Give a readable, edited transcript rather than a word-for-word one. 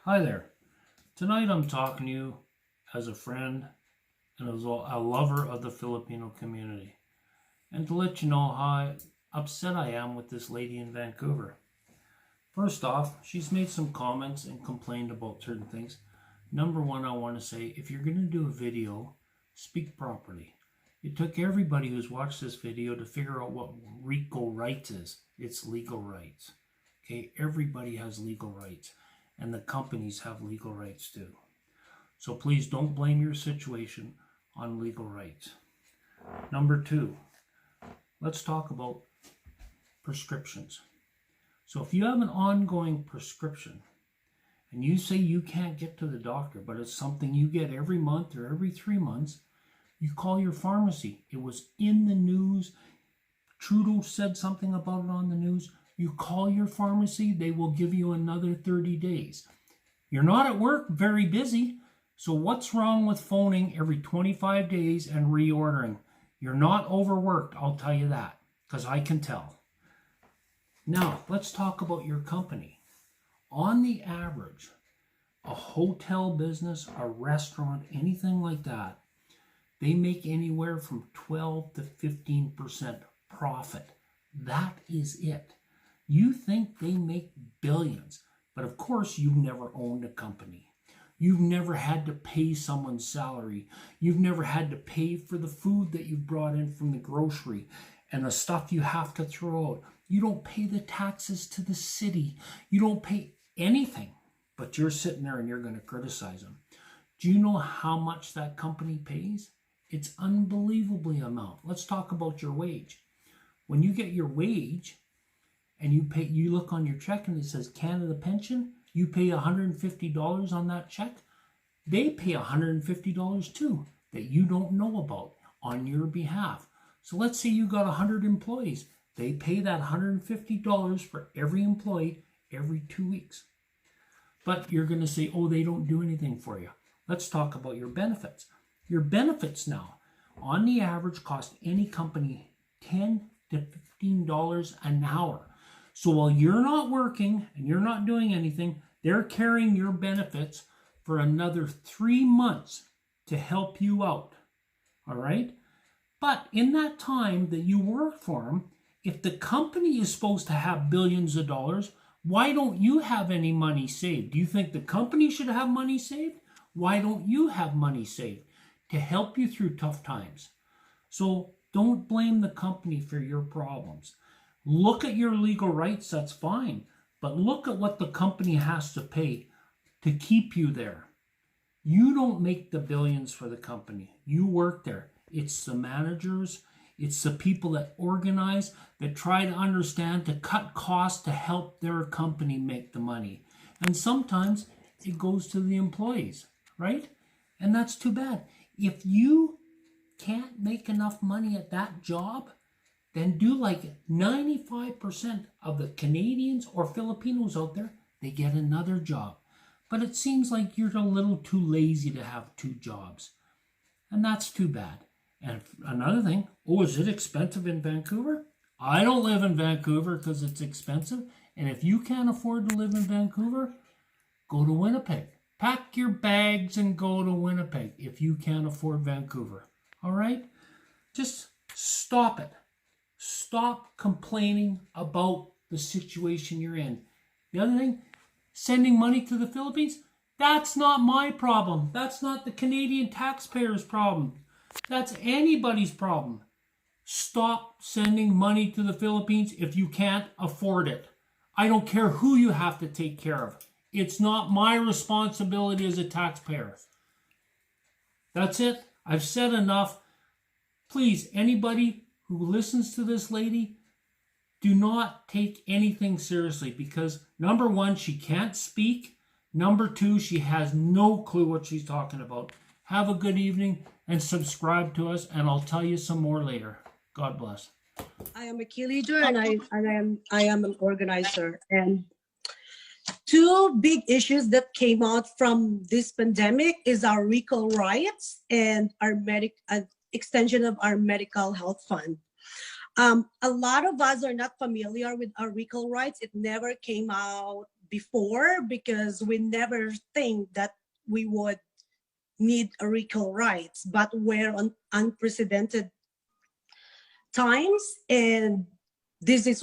Hi there. Tonight I'm talking to you as a friend and as a lover of the Filipino community, and to let you know how upset I am with this lady in Vancouver. First off, she's made some comments and complained about certain things. Number one, I want to say if you're going to do a video, speak properly. It took everybody who's watched this video to figure out what RICO rights is. It's legal rights. Okay, everybody has legal rights, and the companies have legal rights too. So please don't blame your situation on legal rights. Number two, let's talk about prescriptions. So if you have an ongoing prescription and you say you can't get to the doctor, but it's something you get every month or every 3 months, you call your pharmacy. It was in the news. Trudeau said something about it on the news. You call your pharmacy, they will give you another 30 days. You're not at work, very busy. So what's wrong with phoning every 25 days and reordering? You're not overworked, I'll tell you that, because I can tell. Now, let's talk about your company. On the average, a hotel business, a restaurant, anything like that, they make anywhere from 12 to 15% profit. That is it. You think they make billions, but of course you've never owned a company. You've never had to pay someone's salary. You've never had to pay for the food that you've brought in from the grocery and the stuff you have to throw out. You don't pay the taxes to the city. You don't pay anything, but you're sitting there and you're going to criticize them. Do you know how much that company pays? It's unbelievably amount. Let's talk about your wage. When you get your wage and you look on your check and it says Canada Pension, you pay $150 on that check. They pay $150 too that you don't know about on your behalf. So let's say you got 100 employees. They pay that $150 for every employee every 2 weeks. But you're going to say, oh, they don't do anything for you. Let's talk about your benefits. Your benefits now, on the average, cost any company $10 to $15 an hour. So while you're not working and you're not doing anything, they're carrying your benefits for another 3 months to help you out. All right? But in that time that you work for them, if the company is supposed to have billions of dollars, why don't you have any money saved? Do you think the company should have money saved? Why don't you have money saved to help you through tough times? So don't blame the company for your problems. Look at your legal rights, that's fine. But look at what the company has to pay to keep you there. You don't make the billions for the company. You work there. It's the managers, it's the people that organize, that try to understand, to cut costs to help their company make the money. And sometimes it goes to the employees, right? And that's too bad. If you can't make enough money at that job, then do like 95% of the Canadians or Filipinos out there, they get another job. But it seems like you're a little too lazy to have two jobs. And that's too bad. And another thing, oh, is it expensive in Vancouver? I don't live in Vancouver because it's expensive. And if you can't afford to live in Vancouver, go to Winnipeg. Pack your bags and go to Winnipeg if you can't afford Vancouver. All right? Just stop it. Stop complaining about the situation you're in. The other thing, sending money to the Philippines, that's not my problem. That's not the Canadian taxpayers' problem. That's anybody's problem. Stop sending money to the Philippines if you can't afford it. I don't care who you have to take care of. It's not my responsibility as a taxpayer. That's it. I've said enough. Please, anybody who listens to this lady, do not take anything seriously because number one, she can't speak. Number two, she has no clue what she's talking about. Have a good evening and subscribe to us, and I'll tell you some more later. God bless. I am a key leader and I am an organizer. And two big issues that came out from this pandemic is our recall rights and our extension of our medical health fund. A lot of us are not familiar with our recall rights. It never came out before, because we never think that we would need a recall rights, but we're on unprecedented times, and this is